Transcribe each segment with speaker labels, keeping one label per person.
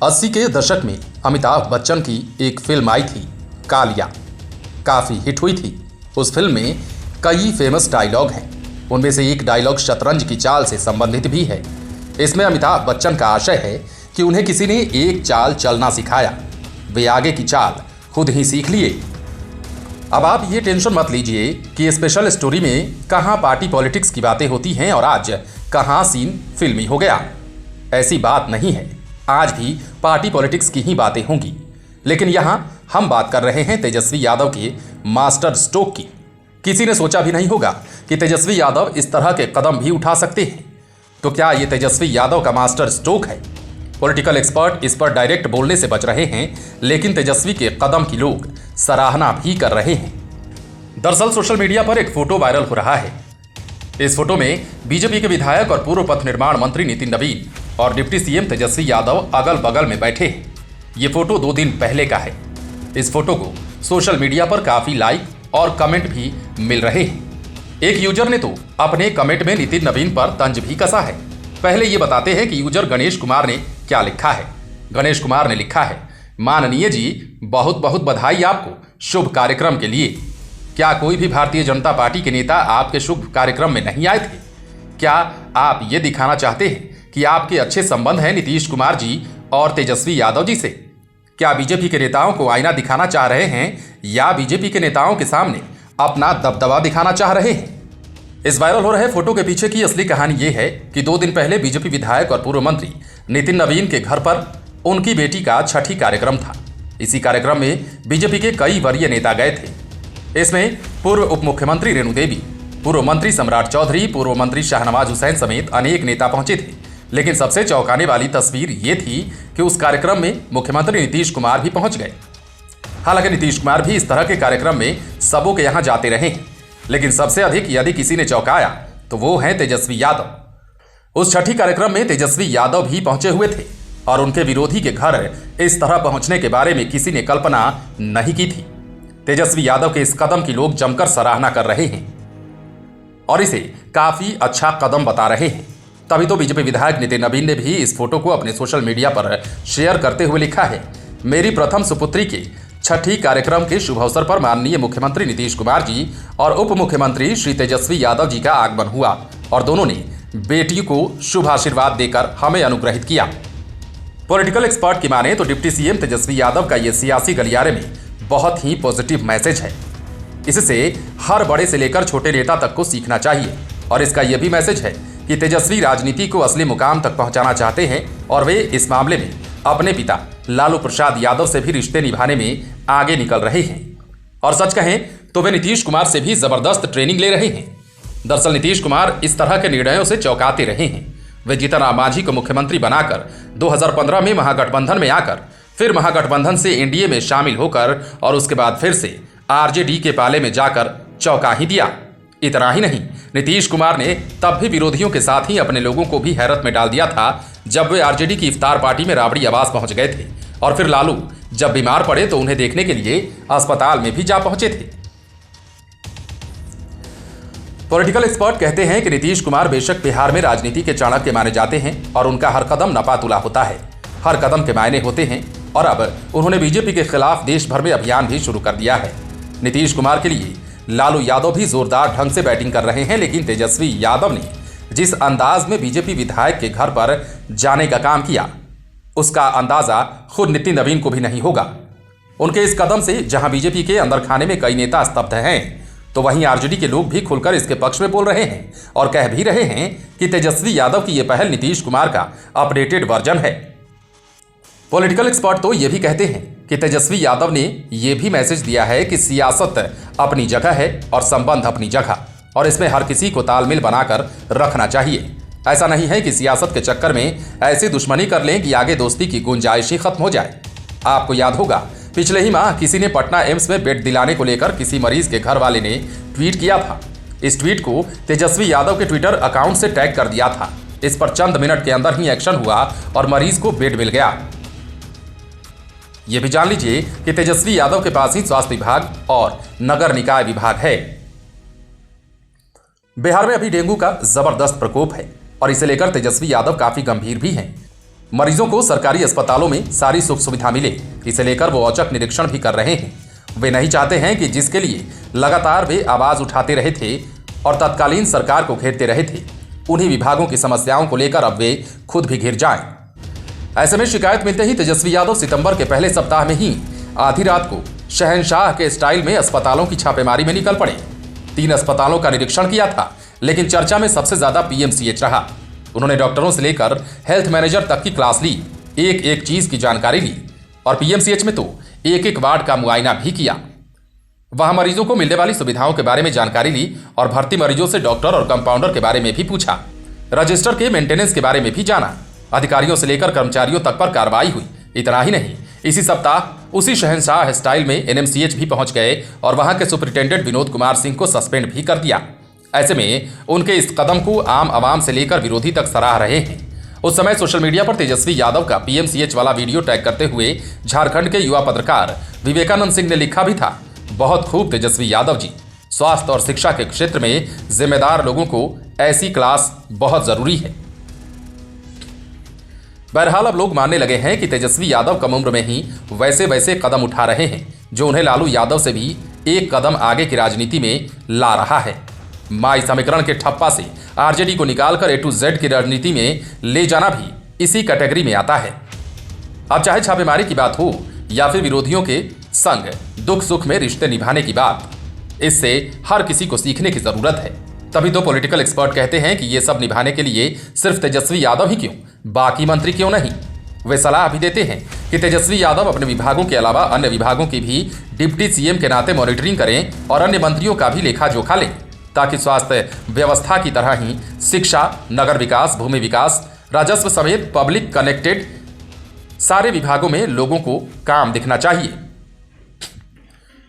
Speaker 1: 80 के दशक में अमिताभ बच्चन की एक फिल्म आई थी कालिया। काफ़ी हिट हुई थी। उस फिल्म में कई फेमस डायलॉग हैं। उनमें से एक डायलॉग शतरंज की चाल से संबंधित भी है। इसमें अमिताभ बच्चन का आशय है कि उन्हें किसी ने एक चाल चलना सिखाया, वे आगे की चाल खुद ही सीख लिए। अब आप ये टेंशन मत लीजिए कि स्पेशल स्टोरी में कहाँ पार्टी पॉलिटिक्स की बातें होती हैं और आज कहाँ सीन फिल्मी हो गया। ऐसी बात नहीं है, आज भी पार्टी पॉलिटिक्स की ही बातें होंगी, लेकिन यहाँ हम बात कर रहे हैं तेजस्वी यादव के मास्टर स्ट्रोक की। किसी ने सोचा भी नहीं होगा कि तेजस्वी यादव इस तरह के कदम भी उठा सकते हैं। तो क्या ये तेजस्वी यादव का मास्टर स्ट्रोक है? पॉलिटिकल एक्सपर्ट इस पर डायरेक्ट बोलने से बच रहे हैं, लेकिन तेजस्वी के कदम की लोग सराहना भी कर रहे हैं। दरअसल सोशल मीडिया पर एक फोटो वायरल हो रहा है। इस फोटो में बीजेपी के विधायक और पूर्व पथ निर्माण मंत्री नितिन नवीन और डिप्टी सीएम तेजस्वी यादव अगल बगल में बैठे हैं। ये फोटो 2 दिन पहले का है। इस फोटो को सोशल मीडिया पर काफी लाइक और कमेंट भी मिल रहे हैं। एक यूजर ने तो अपने कमेंट में नितिन नवीन पर तंज भी कसा है। पहले ये बताते हैं कि यूजर गणेश कुमार ने क्या लिखा है। गणेश कुमार ने लिखा है, माननीय जी, बहुत बहुत बधाई आपको शुभ कार्यक्रम के लिए। क्या कोई भी भारतीय जनता पार्टी के नेता आपके शुभ कार्यक्रम में नहीं आए थे? क्या आप ये दिखाना चाहते हैं कि आपके अच्छे संबंध हैं नीतीश कुमार जी और तेजस्वी यादव जी से? क्या बीजेपी के नेताओं को आईना दिखाना चाह रहे हैं या बीजेपी के नेताओं के सामने अपना दबदबा दिखाना चाह रहे हैं? इस वायरल हो रहे फोटो के पीछे की असली कहानी ये है कि 2 दिन पहले बीजेपी विधायक और पूर्व मंत्री नितिन नवीन के घर पर उनकी बेटी का छठी कार्यक्रम था। इसी कार्यक्रम में बीजेपी के कई वरीय नेता गए थे। इसमें पूर्व उप मुख्यमंत्री रेणु देवी, पूर्व मंत्री सम्राट चौधरी, पूर्व मंत्री शाहनवाज हुसैन समेत अनेक नेता पहुंचे थे। लेकिन सबसे चौंकाने वाली तस्वीर ये थी कि उस कार्यक्रम में मुख्यमंत्री नीतीश कुमार भी पहुंच गए। हालांकि नीतीश कुमार भी इस तरह के कार्यक्रम में सबों के यहां जाते रहे हैं, लेकिन सबसे अधिक यदि किसी ने चौंकाया तो वो हैं तेजस्वी यादव। उस छठी कार्यक्रम में तेजस्वी यादव भी पहुंचे हुए थे और उनके विरोधी के घर इस तरह पहुंचने के बारे में किसी ने कल्पना नहीं की थी। तेजस्वी यादव के इस कदम की लोग जमकर सराहना कर रहे हैं और इसे काफी अच्छा कदम बता रहे हैं। तभी तो बीजेपी विधायक नितिन नवीन ने भी इस फोटो को अपने सोशल मीडिया पर शेयर करते हुए लिखा है, मेरी प्रथम सुपुत्री के छठी कार्यक्रम के शुभ अवसर पर माननीय मुख्यमंत्री नीतीश कुमार जी और उप मुख्यमंत्री श्री तेजस्वी यादव जी का आगमन हुआ और दोनों ने बेटी को शुभ आशीर्वाद देकर हमें अनुग्रहित किया। पॉलिटिकल एक्सपर्ट की माने तो डिप्टी सीएम तेजस्वी यादव का यह सियासी गलियारे में बहुत ही पॉजिटिव मैसेज है। इससे हर बड़े से लेकर छोटे नेता तक को सीखना चाहिए और इसका यह भी मैसेज है कि तेजस्वी राजनीति को असली मुकाम तक पहुंचाना चाहते हैं और वे इस मामले में अपने पिता लालू प्रसाद यादव से भी रिश्ते निभाने में आगे निकल रहे हैं। और सच कहें तो वे नीतीश कुमार से भी जबरदस्त ट्रेनिंग ले रहे हैं। दरअसल नीतीश कुमार इस तरह के निर्णयों से चौंकाते रहे हैं। वे जीतन राम मांझी को मुख्यमंत्री बनाकर 2015 में महागठबंधन में आकर फिर महागठबंधन से एनडीए में शामिल होकर और उसके बाद फिर से आरजेडी के पाले में जाकर चौंका ही दिया। इतना ही नहीं, नीतीश कुमार ने तब भी विरोधियों के साथ ही अपने लोगों को भी हैरत में डाल दिया था जब वे आरजेडी की इफ्तार पार्टी में राबड़ी आवास पहुंच गए थे और फिर लालू जब बीमार पड़े तो उन्हें देखने के लिए अस्पताल में भी जा पहुंचे थे। पॉलिटिकल एक्सपर्ट कहते हैं कि नीतीश कुमार बेशक बिहार में राजनीति के चाणक्य माने जाते हैं और उनका हर कदम नपातुला होता है, हर कदम के मायने होते हैं और अब उन्होंने बीजेपी के खिलाफ देश भर में अभियान भी शुरू कर दिया है। नीतीश कुमार के लिए लालू यादव भी जोरदार ढंग से बैटिंग कर रहे हैं, लेकिन तेजस्वी यादव ने जिस अंदाज में बीजेपी विधायक के घर पर जाने का काम किया उसका अंदाजा खुद नितिन नवीन को भी नहीं होगा। उनके इस कदम से जहां बीजेपी के अंदर खाने में कई नेता स्तब्ध हैं, तो वहीं आरजेडी के लोग भी खुलकर इसके पक्ष में बोल रहे हैं और कह भी रहे हैं कि तेजस्वी यादव की यह पहल नीतीश कुमार का अपडेटेड वर्जन है। पॉलिटिकल एक्सपर्ट तो ये भी कहते हैं कि तेजस्वी यादव ने यह भी मैसेज दिया है कि सियासत अपनी जगह है और संबंध अपनी जगह और इसमें हर किसी को तालमेल बनाकर रखना चाहिए। ऐसा नहीं है कि सियासत के चक्कर में ऐसी दुश्मनी कर लें कि आगे दोस्ती की गुंजाइश ही खत्म हो जाए। आपको याद होगा पिछले ही माह किसी ने पटना एम्स में बेड दिलाने को लेकर किसी मरीज के घर वाले ने ट्वीट किया था। इस ट्वीट को तेजस्वी यादव के ट्विटर अकाउंट से टैग कर दिया था। इस पर चंद मिनट के अंदर ही एक्शन हुआ और मरीज को बेड मिल गया। यह भी जान लीजिए कि तेजस्वी यादव के पास ही स्वास्थ्य विभाग और नगर निकाय विभाग है। बिहार में अभी डेंगू का जबरदस्त प्रकोप है और इसे लेकर तेजस्वी यादव काफी गंभीर भी हैं। मरीजों को सरकारी अस्पतालों में सारी सुख सुविधा मिले, इसे लेकर वो औचक निरीक्षण भी कर रहे हैं। वे नहीं चाहते हैं कि जिसके लिए लगातार वे आवाज उठाते रहे थे और तत्कालीन सरकार को घेरते रहे थे, उन्हीं विभागों की समस्याओं को लेकर अब वे खुद भी घिर जाएं। ऐसे में शिकायत मिलते ही तेजस्वी यादव सितंबर के पहले सप्ताह में ही आधी रात को शहंशाह के स्टाइल में अस्पतालों की छापेमारी में निकल पड़े। 3 अस्पतालों का निरीक्षण किया था, लेकिन चर्चा में सबसे ज्यादा पीएमसीएच रहा। उन्होंने डॉक्टरों से लेकर हेल्थ मैनेजर तक की क्लास ली, एक एक चीज की जानकारी ली और पीएमसीएच में तो एक एक वार्ड का मुआयना भी किया। वहां मरीजों को मिलने वाली सुविधाओं के बारे में जानकारी ली और भर्ती मरीजों से डॉक्टर और कंपाउंडर के बारे में भी पूछा। रजिस्टर के मेंटेनेंस के बारे में भी जाना। अधिकारियों से लेकर कर्मचारियों तक पर कार्रवाई हुई। इतना ही नहीं, इसी सप्ताह उसी शहंशाह स्टाइल में एनएमसीएच भी पहुंच गए और वहां के सुपरिटेंडेंट विनोद कुमार सिंह को सस्पेंड भी कर दिया। ऐसे में उनके इस कदम को आम आवाम से लेकर विरोधी तक सराह रहे हैं। उस समय सोशल मीडिया पर तेजस्वी यादव का पीएमसीएच वाला वीडियो टैग करते हुए झारखंड के युवा पत्रकार विवेकानंद सिंह ने लिखा भी था, बहुत खूब तेजस्वी यादव जी, स्वास्थ्य और शिक्षा के क्षेत्र में जिम्मेदार लोगों को ऐसी क्लास बहुत जरूरी है। बहरहाल अब लोग मानने लगे हैं कि तेजस्वी यादव कम उम्र में ही वैसे वैसे कदम उठा रहे हैं जो उन्हें लालू यादव से भी एक कदम आगे की राजनीति में ला रहा है। माई समीकरण के ठप्पा से आरजेडी को निकालकर A to Z की राजनीति में ले जाना भी इसी कैटेगरी में आता है। अब चाहे छापेमारी की बात हो या फिर विरोधियों के संग दुख सुख में रिश्ते निभाने की बात, इससे हर किसी को सीखने की जरूरत है। तभी तो पॉलिटिकल एक्सपर्ट कहते हैं कि ये सब निभाने के लिए सिर्फ तेजस्वी यादव ही क्यों, बाकी मंत्री क्यों नहीं। वे सलाह भी देते हैं कि तेजस्वी यादव अपने विभागों के अलावा अन्य विभागों की भी डिप्टी सीएम के नाते मॉनिटरिंग करें और अन्य मंत्रियों का भी लेखा जोखा लें, ताकि स्वास्थ्य व्यवस्था की तरह ही शिक्षा, नगर विकास, भूमि विकास, राजस्व समेत पब्लिक कनेक्टेड सारे विभागों में लोगों को काम दिखना चाहिए।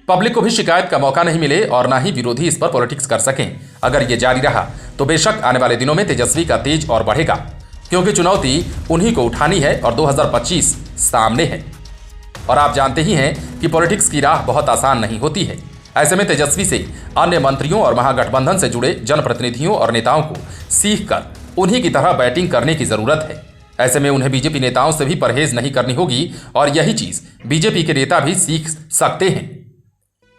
Speaker 1: पब्लिक को भी शिकायत का मौका नहीं मिले और ना ही विरोधी इस पर पॉलिटिक्स कर सकें। अगर ये जारी रहा तो बेशक आने वाले दिनों में तेजस्वी का तेज और बढ़ेगा, क्योंकि चुनौती उन्हीं को उठानी है और 2025 सामने है। और आप जानते ही हैं कि पॉलिटिक्स की राह बहुत आसान नहीं होती है। ऐसे में तेजस्वी से अन्य मंत्रियों और महागठबंधन से जुड़े जनप्रतिनिधियों और नेताओं को सीख कर उन्हीं की तरह बैटिंग करने की जरूरत है। ऐसे में उन्हें बीजेपी नेताओं से भी परहेज नहीं करनी होगी और यही चीज बीजेपी के नेता भी सीख सकते हैं।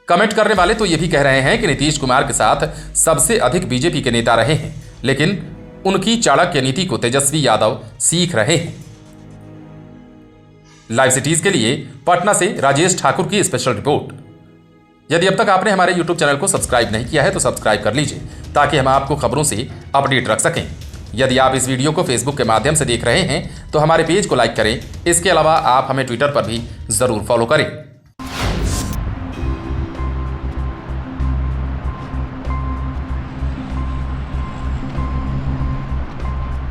Speaker 1: कमेंट करने वाले तो ये भी कह रहे हैं कि नीतीश कुमार के साथ सबसे अधिक बीजेपी के नेता रहे हैं, लेकिन उनकी चाणक्य नीति को तेजस्वी यादव सीख रहे हैं। लाइव सिटीज के लिए पटना से राजेश ठाकुर की स्पेशल रिपोर्ट। यदि अब तक आपने हमारे YouTube चैनल को सब्सक्राइब नहीं किया है तो सब्सक्राइब कर लीजिए, ताकि हम आपको खबरों से अपडेट रख सकें। यदि आप इस वीडियो को फेसबुक के माध्यम से देख रहे हैं तो हमारे पेज को लाइक करें। इसके अलावा आप हमें ट्विटर पर भी जरूर फॉलो करें।